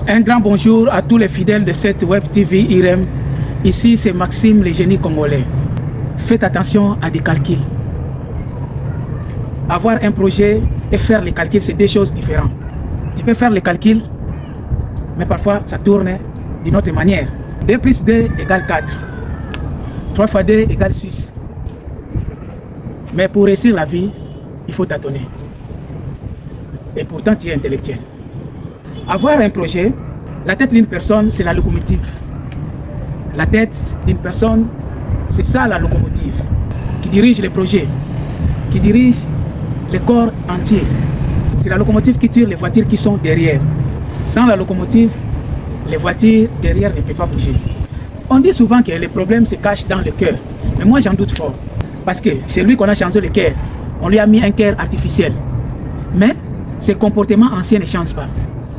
Un grand bonjour à tous les fidèles de cette web TV IREM. Ici, c'est Maxime, le génie congolais. Faites attention à des calculs. Avoir un projet et faire les calculs, c'est deux choses différentes. Tu peux faire les calculs, mais parfois ça tourne d'une autre manière. 2 plus 2 égale 4. 3 fois 2 égale 6. Mais pour réussir la vie, il faut tâtonner. Et pourtant, tu es intellectuel. Avoir un projet, la tête d'une personne, c'est la locomotive. La tête d'une personne, c'est ça la locomotive, qui dirige le projet, qui dirige le corps entier. C'est la locomotive qui tire les voitures qui sont derrière. Sans la locomotive, les voitures derrière ne peuvent pas bouger. On dit souvent que les problèmes se cachent dans le cœur. Mais moi, j'en doute fort. Parce que c'est lui qu'on a changé le cœur. On lui a mis un cœur artificiel. Mais ses comportements anciens ne changent pas.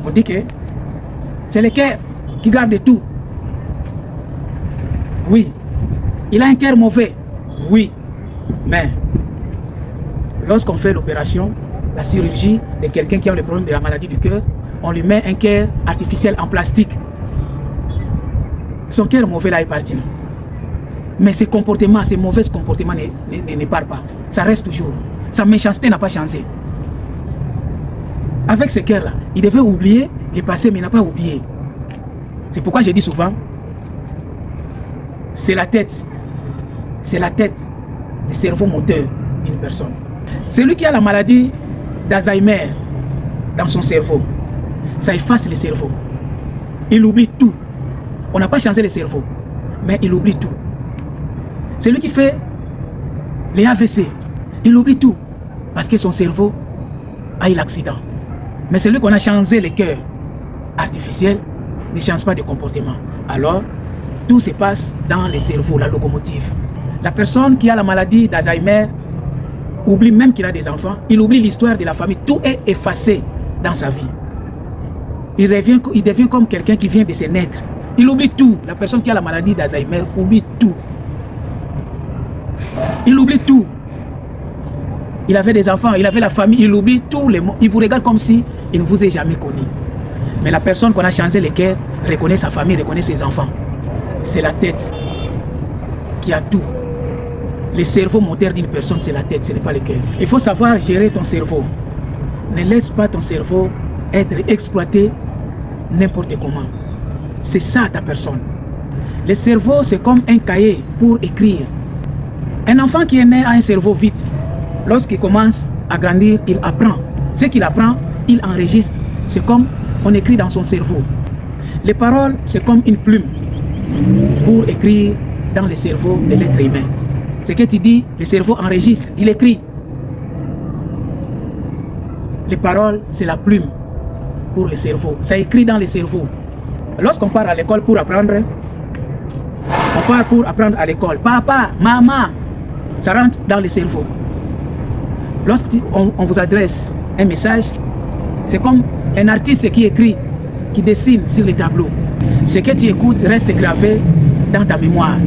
On dit que c'est le cœur qui garde tout. Oui. Il a un cœur mauvais. Oui. Mais lorsqu'on fait l'opération, la chirurgie de quelqu'un qui a le problème de la maladie du cœur, on lui met un cœur artificiel en plastique. Son cœur mauvais là est parti. Mais ses comportements, ses mauvais comportements ne partent pas. Ça reste toujours. Sa méchanceté n'a pas changé. Avec ce cœur là, il devait oublier le passé, mais il n'a pas oublié. C'est pourquoi je dis souvent, c'est la tête. C'est la tête, le cerveau moteur d'une personne. Celui qui a la maladie d'Alzheimer dans son cerveau, ça efface le cerveau. Il oublie tout. On n'a pas changé le cerveau, mais il oublie tout. Celui qui fait les AVC, il oublie tout, parce que son cerveau a eu l'accident. Mais celui qu'on a changé le cœur artificiel ne change pas de comportement. Alors, tout se passe dans le cerveau, la locomotive. La personne qui a la maladie d'Alzheimer oublie même qu'il a des enfants, il oublie l'histoire de la famille, tout est effacé dans sa vie. Il devient comme quelqu'un qui vient de se naître. Il oublie tout. La personne qui a la maladie d'Alzheimer oublie tout. Il oublie tout. Il avait des enfants, il avait la famille, il oublie tous les mots. Il vous regarde comme si il ne vous ait jamais connu. Mais la personne qu'on a changé le cœur reconnaît sa famille, reconnaît ses enfants. C'est la tête qui a tout. Le cerveau moteur d'une personne, c'est la tête, ce n'est pas le cœur. Il faut savoir gérer ton cerveau. Ne laisse pas ton cerveau être exploité n'importe comment. C'est ça ta personne. Le cerveau, c'est comme un cahier pour écrire. Un enfant qui est né a un cerveau vite. Lorsqu'il commence à grandir, il apprend. Ce qu'il apprend, il enregistre. C'est comme on écrit dans son cerveau. Les paroles, c'est comme une plume pour écrire dans le cerveau de l'être humain. Ce que tu dis, le cerveau enregistre, il écrit. Les paroles, c'est la plume pour le cerveau. Ça écrit dans le cerveau. Lorsqu'on part à l'école pour apprendre, on part pour apprendre à l'école. Papa, maman, ça rentre dans le cerveau. Lorsqu'on vous adresse un message, c'est comme un artiste qui écrit, qui dessine sur le tableau. Ce que tu écoutes reste gravé dans ta mémoire.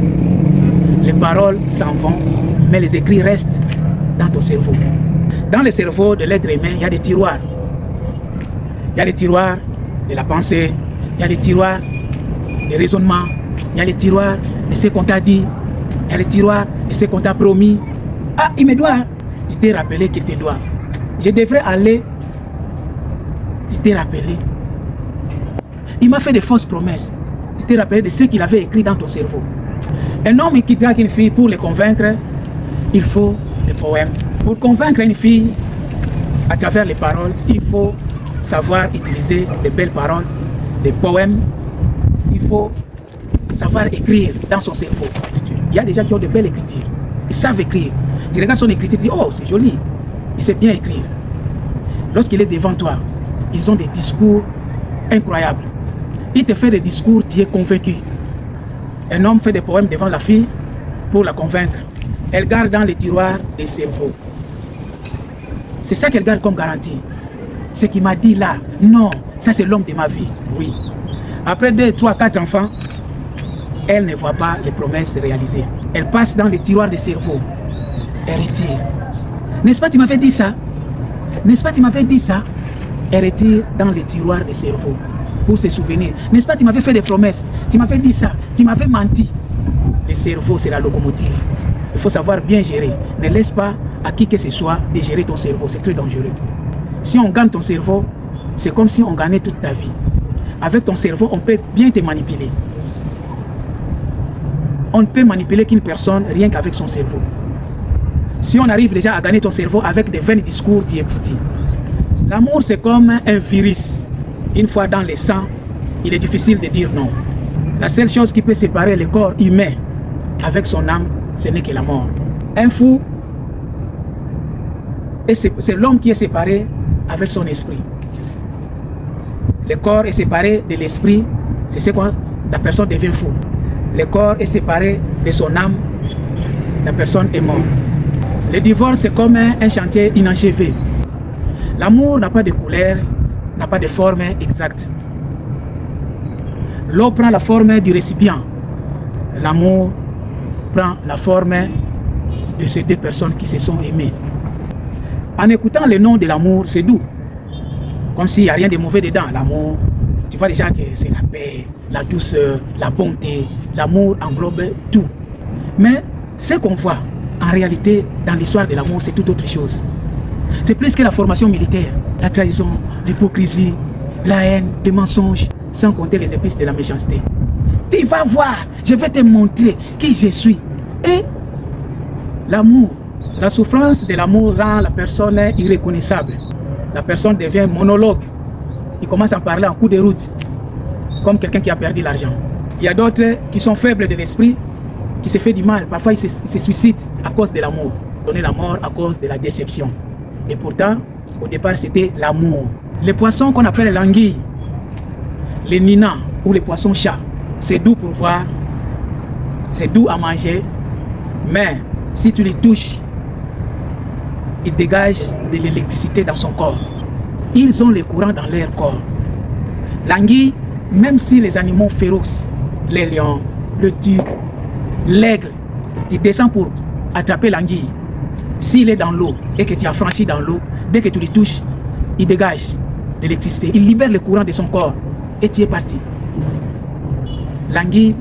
Les paroles s'en vont, mais les écrits restent dans ton cerveau. Dans le cerveau de l'être humain, il y a des tiroirs. Il y a les tiroirs de la pensée, il y a les tiroirs des raisonnements, il y a les tiroirs de ce qu'on t'a dit, il y a les tiroirs de ce qu'on t'a promis. Ah, il me doit. Tu t'es rappelé qu'il te doit. Je devrais aller. Tu t'es rappelé. Il m'a fait de fausses promesses. Tu t'es rappelé de ce qu'il avait écrit dans ton cerveau. Un homme qui drague une fille pour le convaincre, il faut des poèmes. Pour convaincre une fille, à travers les paroles, il faut savoir utiliser de belles paroles, des poèmes. Il faut savoir écrire dans son cerveau. Il y a des gens qui ont de belles écritures. Ils savent écrire. Tu regardes son écriture, tu dis, oh, c'est joli. Il sait bien écrire. Lorsqu'il est devant toi, ils ont des discours incroyables. Il te fait des discours, tu es convaincu. Un homme fait des poèmes devant la fille pour la convaincre. Elle garde dans les tiroirs des cerveaux. C'est ça qu'elle garde comme garantie. Ce qu'il m'a dit là, non, ça c'est l'homme de ma vie. Oui. Après 2, 3, 4 enfants, elle ne voit pas les promesses réalisées. Elle passe dans les tiroirs des cerveaux. Elle retire. N'est-ce pas, tu m'avais dit ça? N'est-ce pas, tu m'avais dit ça? Elle retire dans les tiroirs des cerveaux. pour se souvenir. N'est-ce pas, tu m'avais fait des promesses, tu m'avais dit ça, tu m'avais menti. Le cerveau, c'est la locomotive. Il faut savoir bien gérer. Ne laisse pas à qui que ce soit de gérer ton cerveau, c'est très dangereux. Si on gagne ton cerveau, c'est comme si on gagnait toute ta vie. Avec ton cerveau, on peut bien te manipuler. On ne peut manipuler qu'une personne rien qu'avec son cerveau. Si on arrive déjà à gagner ton cerveau avec des vains discours, tu es foutu. L'amour, c'est comme un virus. Une fois dans le sang, il est difficile de dire non. La seule chose qui peut séparer le corps humain avec son âme, ce n'est que la mort. Un fou, c'est l'homme qui est séparé avec son esprit. Le corps est séparé de l'esprit, c'est ce que la personne devient fou. Le corps est séparé de son âme, la personne est morte. Le divorce, c'est comme un chantier inachevé. L'amour n'a pas de couleur, n'a pas de forme exacte. L'eau prend la forme du récipient. L'amour prend la forme de ces deux personnes qui se sont aimées. En écoutant le nom de l'amour, c'est doux. Comme s'il n'y a rien de mauvais dedans. L'amour, tu vois déjà que c'est la paix, la douceur, la bonté. L'amour englobe tout. Mais ce qu'on voit, en réalité, dans l'histoire de l'amour, c'est tout autre chose. C'est plus que la formation militaire, la trahison, l'hypocrisie, la haine, les mensonges, sans compter les épices de la méchanceté. Tu vas voir, je vais te montrer qui je suis. Et l'amour, la souffrance de l'amour rend la personne irreconnaissable. La personne devient monologue. Il commence à parler en coup de route, comme quelqu'un qui a perdu l'argent. Il y a d'autres qui sont faibles de l'esprit, qui se fait du mal. Parfois, ils se suicident à cause de l'amour. Donner la mort à cause de la déception. Et pourtant, au départ, c'était l'amour. Les poissons qu'on appelle l'anguille, les ninas ou les poissons chats, c'est doux pour voir, c'est doux à manger, mais si tu les touches, ils dégagent de l'électricité dans son corps. Ils ont le courant dans leur corps. L'anguille, même si les animaux féroces, les lions, le tigre, l'aigle, tu descends pour attraper l'anguille. S'il est dans l'eau et que tu as franchi dans l'eau, dès que tu le touches, il dégage l'électricité. Il libère le courant de son corps et tu es parti. L'anguille,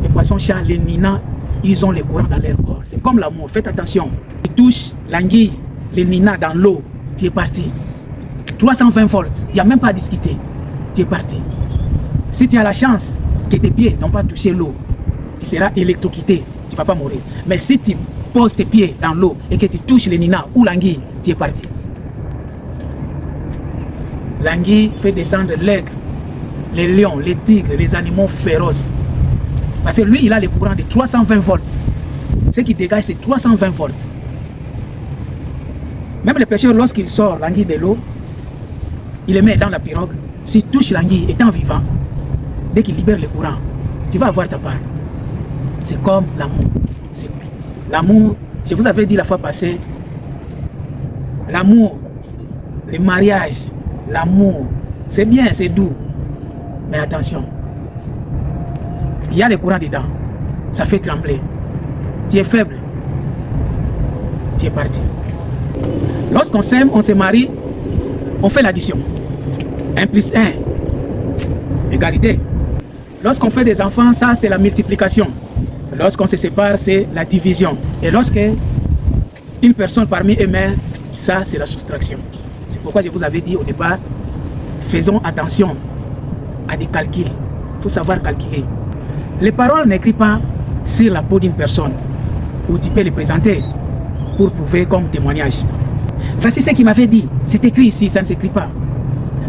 les poissons-chats, les ninas, ils ont le courant dans leur corps. C'est comme l'amour. Faites attention. Tu touches l'anguille, les ninas dans l'eau, tu es parti. 320 volts, il n'y a même pas à discuter. Tu es parti. Si tu as la chance que tes pieds n'ont pas touché l'eau, tu seras électrocuté. Tu ne vas pas mourir. Mais si tu poses tes pieds dans l'eau et que tu touches les ninas ou l'anguille, tu es parti. L'anguille fait descendre l'aigle, les lions, les tigres, les animaux féroces. Parce que lui, il a le courant de 320 volts. Ce qui dégage, c'est 320 volts. Même le pêcheur, lorsqu'il sort l'anguille de l'eau, il le met dans la pirogue. S'il touche l'anguille étant vivant, dès qu'il libère le courant, tu vas avoir ta part. C'est comme l'amour. L'amour, je vous avais dit la fois passée, l'amour, le mariage, l'amour, c'est bien, c'est doux. Mais attention, il y a le courant dedans, ça fait trembler. Tu es faible, tu es parti. Lorsqu'on s'aime, on se marie, on fait l'addition. 1 plus 1, égalité. Lorsqu'on fait des enfants, ça c'est la multiplication. Lorsqu'on se sépare, c'est la division. Et lorsque une personne parmi eux-mêmes, ça c'est la soustraction. C'est pourquoi je vous avais dit au départ, faisons attention à des calculs. Il faut savoir calculer. Les paroles n'écrivent pas sur la peau d'une personne, où tu peux les présenter pour prouver comme témoignage. Voici ce qu'il m'avait dit. C'est écrit ici, ça ne s'écrit pas.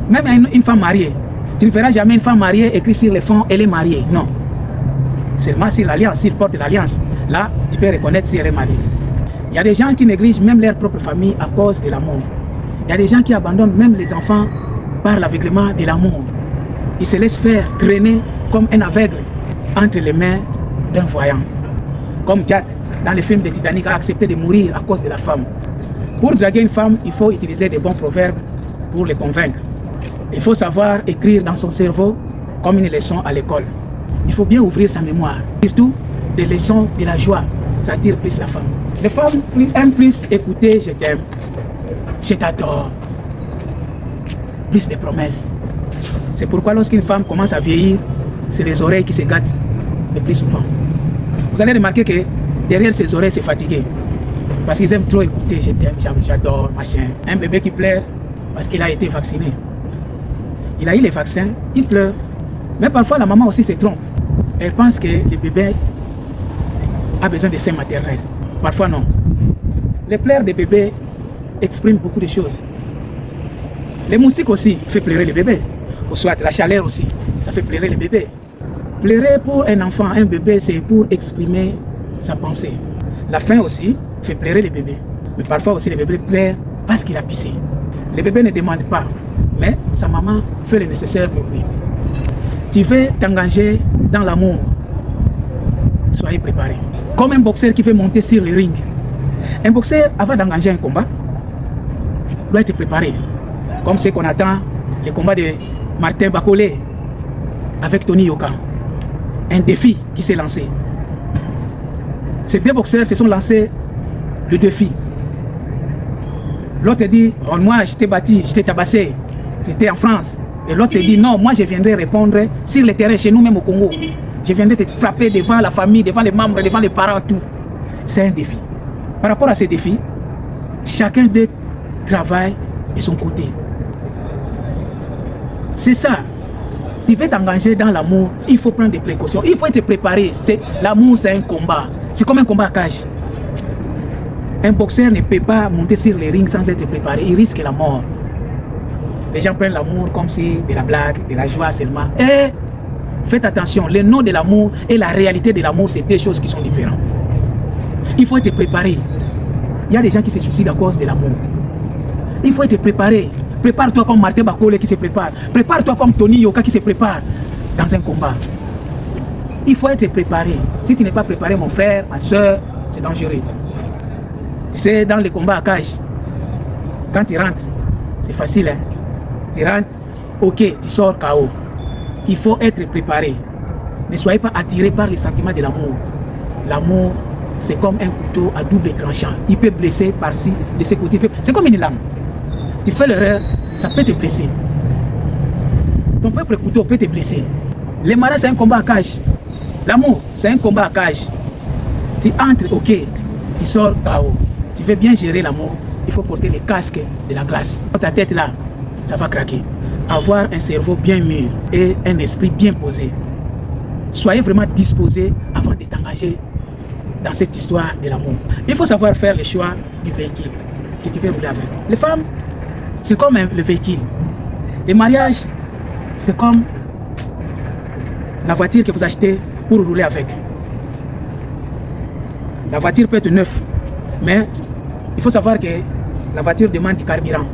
Même une femme mariée, tu ne verras jamais une femme mariée écrit sur le fond, elle est mariée. Non. Seulement sur l'alliance, s'il porte l'alliance, là, tu peux reconnaître si elle est mariée. Il y a des gens qui négligent même leur propre famille à cause de l'amour. Il y a des gens qui abandonnent même les enfants par l'aveuglement de l'amour. Ils se laissent faire traîner comme un aveugle entre les mains d'un voyant. Comme Jack, dans le film de Titanic, a accepté de mourir à cause de la femme. Pour draguer une femme, il faut utiliser des bons proverbes pour les convaincre. Il faut savoir écrire dans son cerveau comme une leçon à l'école. Il faut bien ouvrir sa mémoire. Surtout des leçons de la joie. Ça attire plus la femme. Les femmes aiment plus écouter « je t'aime »,« je t'adore », plus de promesses. C'est pourquoi lorsqu'une femme commence à vieillir, c'est les oreilles qui se gâtent le plus souvent. Vous allez remarquer que derrière ses oreilles, c'est fatigué. Parce qu'ils aiment trop écouter, je t'aime, j'adore, machin. Un bébé qui pleure parce qu'il a été vacciné. Il a eu les vaccins, il pleure. Mais parfois, la maman aussi se trompe. Elle pense que le bébé a besoin de sein maternel. Parfois, non. Les pleurs des bébés expriment beaucoup de choses. Les moustiques aussi font pleurer les bébés. Ou soit la chaleur aussi, ça fait pleurer les bébés. Pleurer pour un enfant, un bébé, c'est pour exprimer sa pensée. La faim aussi fait pleurer les bébés. Mais parfois aussi, les bébés pleurent parce qu'il a pissé. Le bébé ne demande pas, mais sa maman fait le nécessaire pour lui. Tu veux t'engager dans l'amour, soyez préparé. Comme un boxeur qui veut monter sur le ring. Un boxeur, avant d'engager un combat, doit être préparé. Comme ce qu'on attend, le combat de Martin Bacolé avec Tony Yoka. Un défi qui s'est lancé. Ces deux boxeurs se sont lancés le défi. L'autre dit, oh, moi je t'ai battu, je t'ai tabassé. C'était en France. Et l'autre s'est dit, non, moi je viendrai répondre sur le terrain, chez nous même au Congo. Je viendrai te frapper devant la famille, devant les membres, devant les parents, tout. C'est un défi. Par rapport à ces défis, chacun d'eux travaille de son côté. C'est ça. Tu veux t'engager dans l'amour, il faut prendre des précautions, il faut être préparé. L'amour, c'est un combat. C'est comme un combat à cage. Un boxeur ne peut pas monter sur les rings sans être préparé. Il risque la mort. Les gens prennent l'amour comme si de la blague, de la joie seulement. Et faites attention, le nom de l'amour et la réalité de l'amour, c'est deux choses qui sont différentes. Il faut être préparé. Il y a des gens qui se suicident à cause de l'amour. Il faut être préparé. Prépare-toi comme Martin Bacolé qui se prépare. Prépare-toi comme Tony Yoka qui se prépare dans un combat. Il faut être préparé. Si tu n'es pas préparé, mon frère, ma soeur, c'est dangereux. Tu sais, dans les combats à cage, quand tu rentres, c'est facile. Hein? Tu rentres, ok, tu sors KO. Il faut être préparé. Ne soyez pas attiré par les sentiments de l'amour. L'amour, c'est comme un couteau à double tranchant. Il peut blesser par-ci, de ce côté. C'est comme une lame. Tu fais l'erreur, ça peut te blesser. Ton propre couteau peut te blesser. Le mariage, c'est un combat à cage. L'amour, c'est un combat à cage. Tu entres, ok, tu sors KO. Tu veux bien gérer l'amour, il faut porter le casque de la glace. Dans ta tête là, ça va craquer. Avoir un cerveau bien mûr et un esprit bien posé. Soyez vraiment disposé avant de t'engager dans cette histoire de l'amour. Il faut savoir faire le choix du véhicule que tu veux rouler avec. Les femmes, c'est comme le véhicule. Le mariage, c'est comme la voiture que vous achetez pour rouler avec. La voiture peut être neuve, mais il faut savoir que la voiture demande du carburant.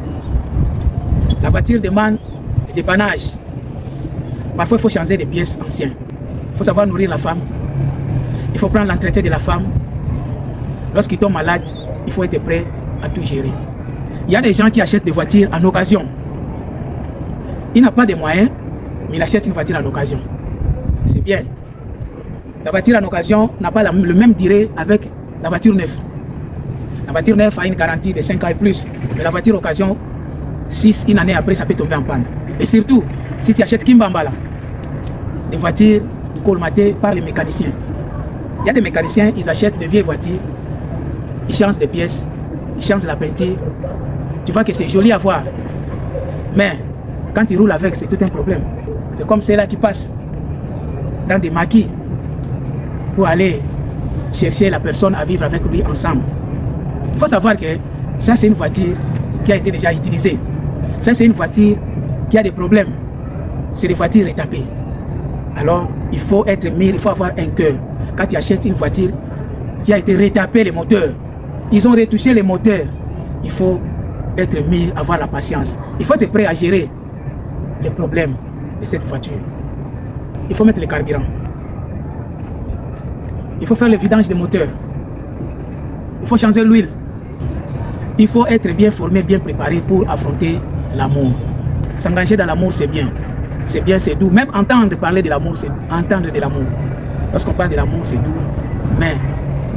La voiture demande du dépannage. Parfois, il faut changer des pièces anciennes. Il faut savoir nourrir la femme. Il faut prendre l'entretien de la femme. Lorsqu'il tombe malade, il faut être prêt à tout gérer. Il y a des gens qui achètent des voitures en occasion. Il n'a pas de moyens, mais il achète une voiture en occasion. C'est bien. La voiture en occasion n'a pas le même durée avec la voiture neuve. La voiture neuve a une garantie de 5 ans et plus. Mais la voiture occasion, 6, une année après, ça peut tomber en panne. Et surtout, si tu achètes Kimbambala, des voitures colmatées par les mécaniciens. Il y a des mécaniciens, ils achètent de vieilles voitures, ils changent des pièces, ils changent la peinture. Tu vois que c'est joli à voir. Mais quand ils roulent avec, c'est tout un problème. C'est comme ceux-là qui passent dans des maquis pour aller chercher la personne à vivre avec lui ensemble. Il faut savoir que ça, c'est une voiture qui a été déjà utilisée. Ça, c'est une voiture qui a des problèmes. C'est des voitures retapées. Alors, il faut être mûr, il faut avoir un cœur. Quand tu achètes une voiture qui a été retapée, les moteurs, ils ont retouché les moteurs. Il faut être mûr, avoir la patience. Il faut être prêt à gérer les problèmes de cette voiture. Il faut mettre le carburant. Il faut faire le vidange des moteurs. Il faut changer l'huile. Il faut être bien formé, bien préparé pour affronter l'amour. S'engager dans l'amour, c'est bien. C'est bien, c'est doux. Même entendre parler de l'amour, c'est entendre de l'amour. Lorsqu'on parle de l'amour, c'est doux. Mais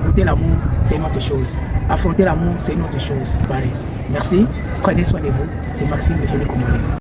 goûter l'amour, c'est une autre chose. Affronter l'amour, c'est une autre chose. Pareil. Merci. Prenez soin de vous. C'est Maxime, le Génie Congolais.